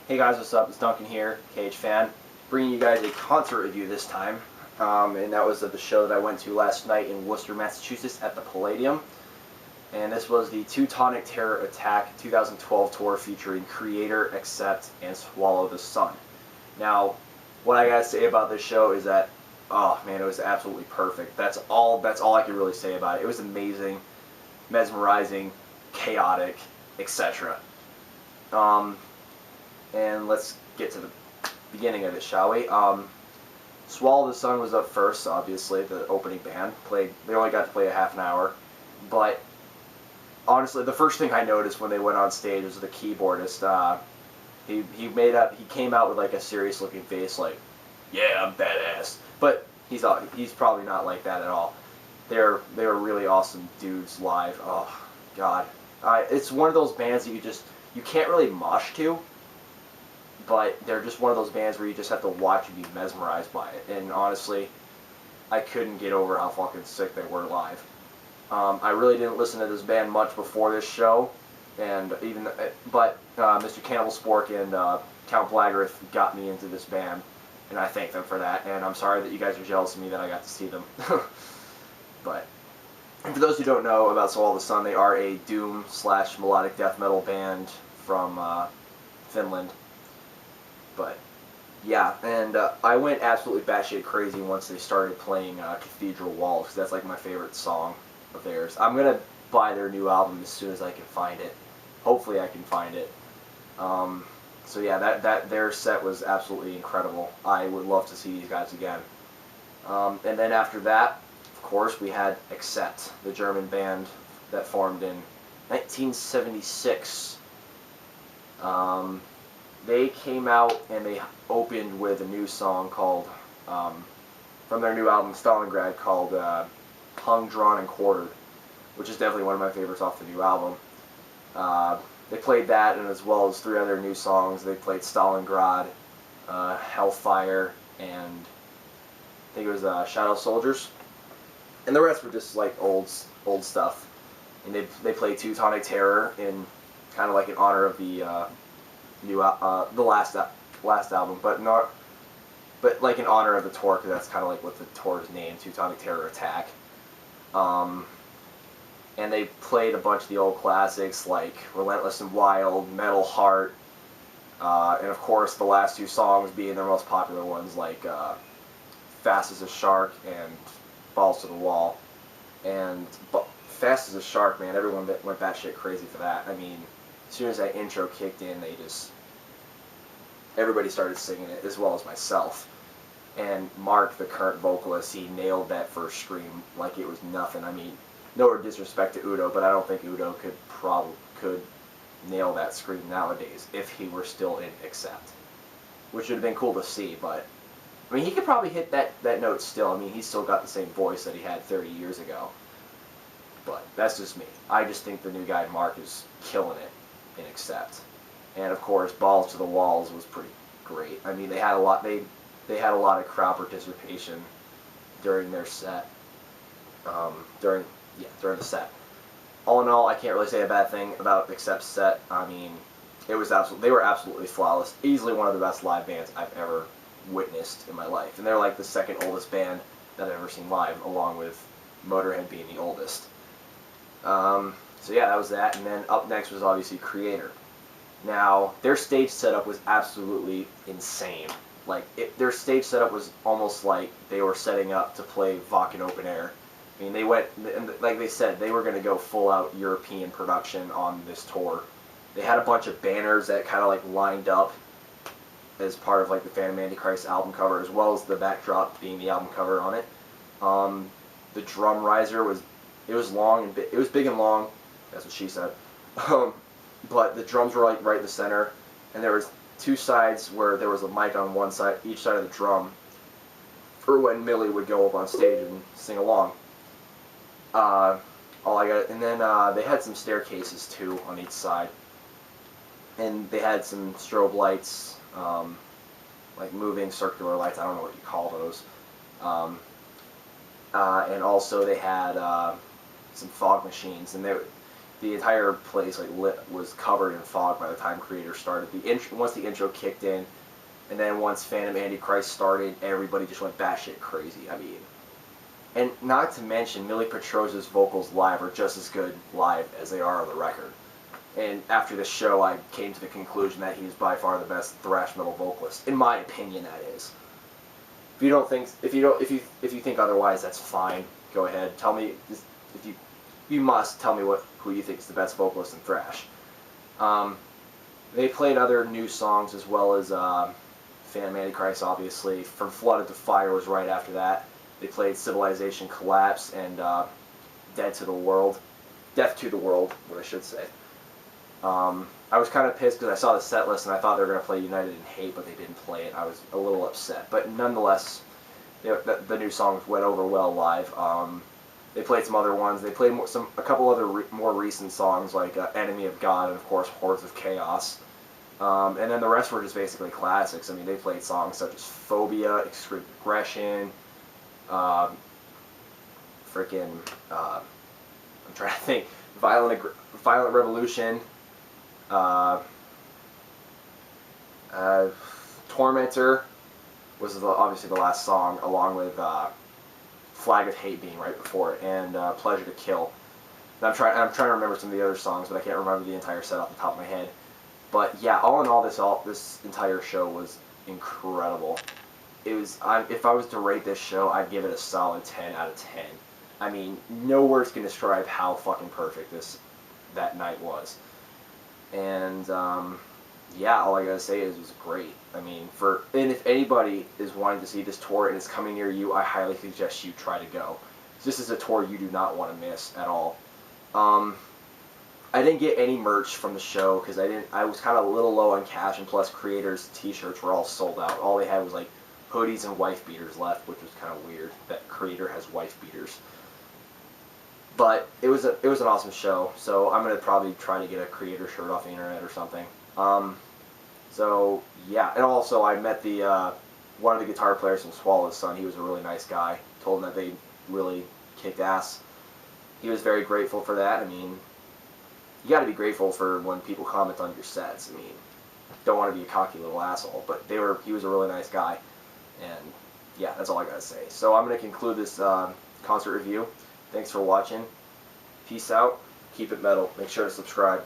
Hey guys, what's up? It's Duncan here, KH fan, bringing you guys a concert review this time, and that was of the show that I went to last night in Worcester, Massachusetts at the Palladium, and this was the Tuetonic Terror Attack 2012 tour featuring Kreator, Accept, and Swallow the Sun. Now, what I gotta say about this show is that, oh man, it was absolutely perfect. That's all I can really say about it. It was amazing, mesmerizing, chaotic, etc. And let's get to the beginning of it, shall we? Swallow the Sun was up first, obviously, the opening band. They only got to play a half an hour. But, honestly, the first thing I noticed when they went on stage was the keyboardist. He came out with, like, a serious-looking face, like, yeah, I'm badass. But he's probably not like that at all. They were really awesome dudes live. Oh, God. It's one of those bands that you can't really mosh to, but they're just one of those bands where you just have to watch and be mesmerized by it. And honestly, I couldn't get over how fucking sick they were live. I really didn't listen to this band much before this show, but Mr. Cannibal Spork and Count Blaggerith got me into this band, and I thank them for that. And I'm sorry that you guys are jealous of me that I got to see them. But for those who don't know about Swallow the Sun, they are a doom/melodic death metal band from Finland. But yeah, and I went absolutely batshit crazy once they started playing Cathedral Walls, because that's like my favorite song of theirs. I'm gonna buy their new album as soon as I can find it. Hopefully I can find it. So yeah, their set was absolutely incredible. I would love to see these guys again. And then after that, of course, we had Accept, the German band that formed in 1976. They came out and they opened with a new song called, from their new album Stalingrad, called Hung, Drawn, and Quartered, which is definitely one of my favorites off the new album. They played that, and as well as 3 other new songs. They played Stalingrad, Hellfire, and I think it was Shadow Soldiers. And the rest were just like old stuff. And they played Tuetonic Terror in kind of like in honor of the the last album, but like in honor of the tour, because that's kind of like what the tour is named, Tuetonic Terror Attack. And they played a bunch of the old classics like Relentless and Wild, Metal Heart, and of course the last 2 songs being their most popular ones, like Fast as a Shark and Balls to the Wall. And Fast as a Shark, man, everyone went batshit crazy for that. I mean, as soon as that intro kicked in, everybody started singing it, as well as myself. And Mark, the current vocalist, he nailed that first scream like it was nothing. I mean, no disrespect to Udo, but I don't think Udo could nail that scream nowadays if he were still in Accept, which would have been cool to see. But I mean, he could probably hit that note still. I mean, he's still got the same voice that he had 30 years ago. But that's just me. I just think the new guy Mark is killing it in Accept. And of course, Balls to the Walls was pretty great. I mean, they had a lot of crowd participation during their set. During the set. All in all, I can't really say a bad thing about Accept's set. I mean, they were absolutely flawless. Easily one of the best live bands I've ever witnessed in my life. And they're like the second oldest band that I've ever seen live, along with Motorhead being the oldest. So yeah, that was that. And then up next was obviously Kreator. Now, their stage setup was absolutely insane. Like, their stage setup was almost like they were setting up to play Wacken Open Air. I mean, they went, like they said, they were going to go full-out European production on this tour. They had a bunch of banners that kind of like lined up as part of like the Phantom Antichrist album cover, as well as the backdrop being the album cover on it. The drum riser was long and it was big and long. That's what she said. But the drums were like right in the center, and there was 2 sides where there was a mic on one side, each side of the drum, for when Millie would go up on stage and sing along. And then they had some staircases too on each side, and they had some strobe lights, like moving circular lights. I don't know what you call those. And also they had some fog machines, and the entire place was covered in fog by the time Kreator started. Once the intro kicked in, and then once Phantom Antichrist started, everybody just went batshit crazy. I mean, and not to mention Millie Petrosa's vocals live are just as good live as they are on the record. And after the show, I came to the conclusion that he's by far the best thrash metal vocalist, in my opinion. That is. If you think otherwise, that's fine. Go ahead. Tell me if you must tell me who you think is the best vocalist in thrash. They played other new songs as well as Phantom Antichrist, obviously. From Flooded to Fire was right after that. They played Civilization Collapse and Death to the World, what I should say. I was kind of pissed because I saw the set list and I thought they were going to play United in Hate, but they didn't play it. I was a little upset. But nonetheless, the new songs went over well live. They played some other ones. They played a couple other more recent songs like Enemy of God and, of course, Hordes of Chaos. And then the rest were just basically classics. I mean, they played songs such as Phobia, Extreme Aggression, I'm trying to think, Violent Revolution, Tormentor was obviously the last song, along with Flag of Hate being right before it, and Pleasure to Kill. And I'm trying to remember some of the other songs, but I can't remember the entire set off the top of my head. But yeah, all in all, this entire show was incredible. If I was to rate this show, I'd give it a solid 10 out of 10. I mean, no words can describe how fucking perfect that night was. And yeah, all I gotta say is it was great. I mean, and if anybody is wanting to see this tour and it's coming near you, I highly suggest you try to go. This is a tour you do not want to miss at all. I didn't get any merch from the show because I was kind of a little low on cash, and plus Kreator's t-shirts were all sold out. All they had was like hoodies and wife beaters left, which was kind of weird that Kreator has wife beaters. But it was an awesome show, so I'm gonna probably try to get a Kreator shirt off the internet or something. So yeah, and also I met one of the guitar players from Swallow's Son. He was a really nice guy. Told him that they really kicked ass. He was very grateful for that. I mean, you got to be grateful for when people comment on your sets. I mean, don't want to be a cocky little asshole, but he was a really nice guy, and yeah, that's all I gotta say. So I'm gonna conclude this concert review. Thanks for watching. Peace out. Keep it metal. Make sure to subscribe.